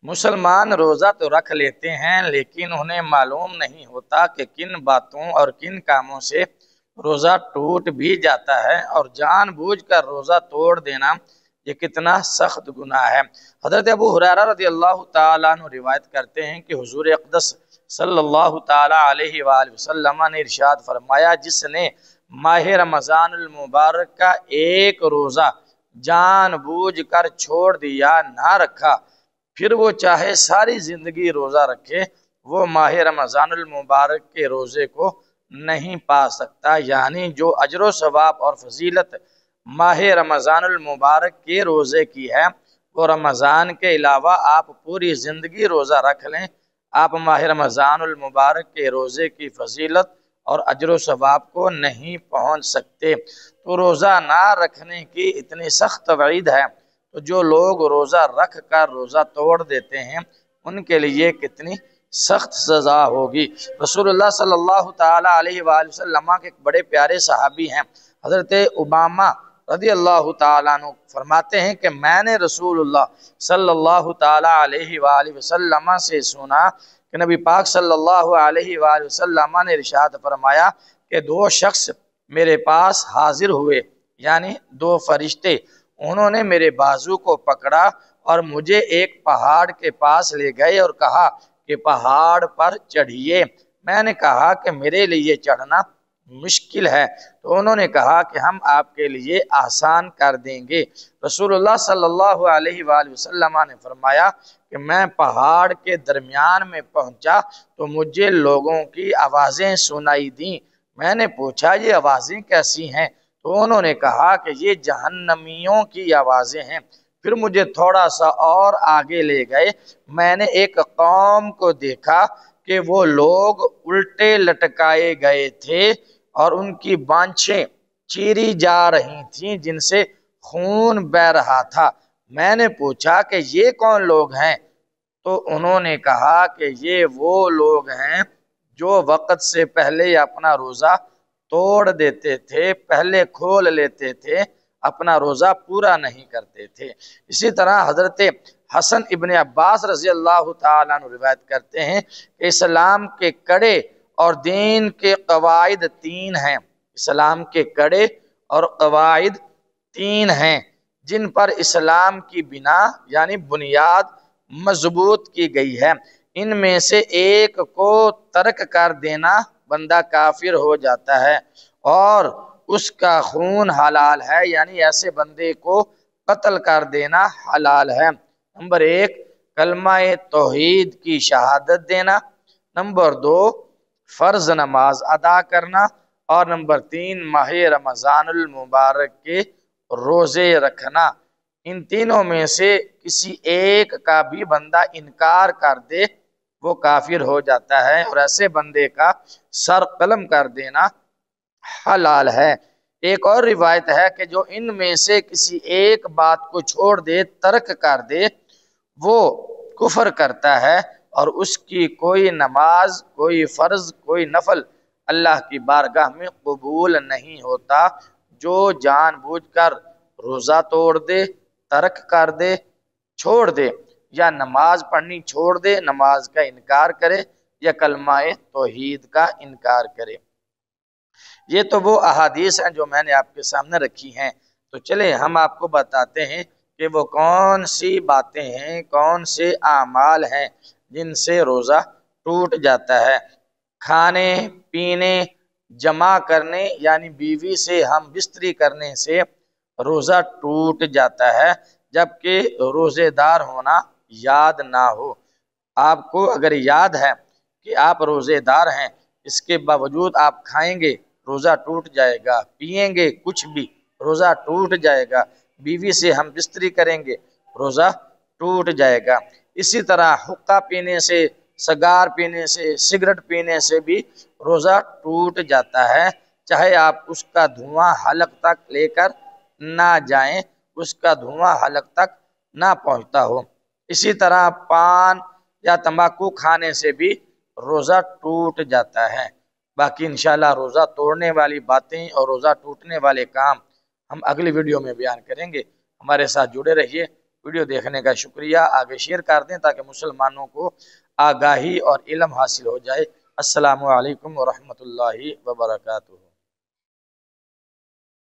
مسلمان روزہ تو رکھ لیتے ہیں لیکن انہیں معلوم نہیں ہوتا کہ کن باتوں اور کن کاموں سے روزہ ٹوٹ بھی جاتا ہے، اور جان بوجھ کر روزہ توڑ دینا یہ کتنا سخت گناہ ہے۔ حضرت ابو ہریرہ رضی اللہ تعالیٰ عنہ روایت کرتے ہیں کہ حضور اقدس صلی اللہ تعالیٰ علیہ وآلہ وسلم نے ارشاد فرمایا، جس نے ماہ رمضان المبارک کا ایک روزہ جان بوجھ کر چھوڑ دیا، نہ رکھا، پھر وہ چاہے ساری زندگی روزہ رکھے، وہ ماہ رمضان المبارک کے روزے کو نہیں پا سکتا۔ یعنی جو اجر و ثواب اور فضیلت ماہ رمضان المبارک کے روزے کی ہے، وہ رمضان کے علاوہ آپ پوری زندگی روزہ رکھ لیں، آپ ماہ رمضان المبارک کے روزے کی فضیلت اور اجر و ثواب کو نہیں پہنچ سکتے۔ تو روزہ نہ رکھنے کی اتنی سخت وعید ہے، تو جو لوگ روزہ رکھ کر روزہ توڑ دیتے ہیں ان کے لیے کتنی سخت سزا ہوگی۔ رسول اللہ صلی اللہ تعالیٰ علیہ وآلہ وسلم کے ایک بڑے پیارے صحابی ہیں، حضرت امامہ رضی اللہ تعالیٰ عنہ فرماتے ہیں کہ میں نے رسول اللہ صلی اللہ تعالیٰ علیہ وآلہ وسلم سے سنا کہ نبی پاک صلی اللہ علیہ وآلہ وسلم نے ارشاد فرمایا کہ دو شخص میرے پاس حاضر ہوئے، یعنی دو فرشتے، انہوں نے میرے بازو کو پکڑا اور مجھے ایک پہاڑ کے پاس لے گئے اور کہا کہ پہاڑ پر چڑھیے۔ میں نے کہا کہ میرے لیے چڑھنا مشکل ہے، تو انہوں نے کہا کہ ہم آپ کے لیے آسان کر دیں گے۔ رسول اللہ صلی اللہ علیہ وآلہ وسلم نے فرمایا کہ میں پہاڑ کے درمیان میں پہنچا تو مجھے لوگوں کی آوازیں سنائی دیں۔ میں نے پوچھا یہ آوازیں کیسی ہیں؟ تو انہوں نے کہا کہ یہ جہنمیوں کی آوازیں ہیں۔ پھر مجھے تھوڑا سا اور آگے لے گئے، میں نے ایک قوم کو دیکھا کہ وہ لوگ الٹے لٹکائے گئے تھے اور ان کی بانچھیں چیری جا رہی تھیں جن سے خون بہہ رہا تھا۔ میں نے پوچھا کہ یہ کون لوگ ہیں؟ تو انہوں نے کہا کہ یہ وہ لوگ ہیں جو وقت سے پہلے اپنا روزہ توڑ دیتے تھے، پہلے کھول لیتے تھے، اپنا روزہ پورا نہیں کرتے تھے۔ اسی طرح حضرت حسن ابن عباس رضی اللہ تعالیٰ عنہ روایت کرتے ہیں کہ اسلام کے کڑے اور دین کے قواعد تین ہیں، اسلام کے کڑے اور قواعد تین ہیں جن پر اسلام کی بنا یعنی بنیاد مضبوط کی گئی ہے۔ ان میں سے ایک کو ترک کر دینا بندہ کافر ہو جاتا ہے اور اس کا خون حلال ہے، یعنی ایسے بندے کو قتل کر دینا حلال ہے۔ نمبر ایک، کلمہ توحید کی شہادت دینا، نمبر دو، فرض نماز ادا کرنا، اور نمبر تین، ماہ رمضان المبارک کے روزے رکھنا۔ ان تینوں میں سے کسی ایک کا بھی بندہ انکار کر دے وہ کافر ہو جاتا ہے، اور ایسے بندے کا سر قلم کر دینا حلال ہے۔ ایک اور روایت ہے کہ جو ان میں سے کسی ایک بات کو چھوڑ دے، ترک کر دے، وہ کفر کرتا ہے اور اس کی کوئی نماز، کوئی فرض، کوئی نفل اللہ کی بارگاہ میں قبول نہیں ہوتا۔ جو جان بوجھ کر روزہ توڑ دے، ترک کر دے، چھوڑ دے، یا نماز پڑھنی چھوڑ دے، نماز کا انکار کرے، یا کلمہ توحید کا انکار کرے۔ یہ تو وہ احادیث ہیں جو میں نے آپ کے سامنے رکھی ہیں۔ تو چلیں ہم آپ کو بتاتے ہیں کہ وہ کون سی باتیں ہیں، کون سے اعمال ہیں جن سے روزہ ٹوٹ جاتا ہے۔ کھانے پینے جمع کرنے یعنی بیوی سے ہم بستری کرنے سے روزہ ٹوٹ جاتا ہے، جبکہ روزے دار ہونا یاد نہ ہو۔ آپ کو اگر یاد ہے کہ آپ روزے دار ہیں، اس کے باوجود آپ کھائیں گے، روزہ ٹوٹ جائے گا، پیئیں گے کچھ بھی، روزہ ٹوٹ جائے گا، بیوی سے ہم بستری کریں گے، روزہ ٹوٹ جائے گا۔ اسی طرح حقہ پینے سے، سگار پینے سے، سگریٹ پینے سے بھی روزہ ٹوٹ جاتا ہے، چاہے آپ اس کا دھواں حلق تک لے کر نہ جائیں، اس کا دھواں حلق تک نہ پہنچتا ہو۔ اسی طرح پان یا تمباکو کھانے سے بھی روزہ ٹوٹ جاتا ہے۔ باقی انشاءاللہ روزہ توڑنے والی باتیں اور روزہ ٹوٹنے والے کام ہم اگلی ویڈیو میں بیان کریں گے۔ ہمارے ساتھ جڑے رہیے۔ ویڈیو دیکھنے کا شکریہ، آگے شیئر کر دیں تاکہ مسلمانوں کو آگاہی اور علم حاصل ہو جائے۔ السلام علیکم ورحمۃ اللہ وبرکاتہ۔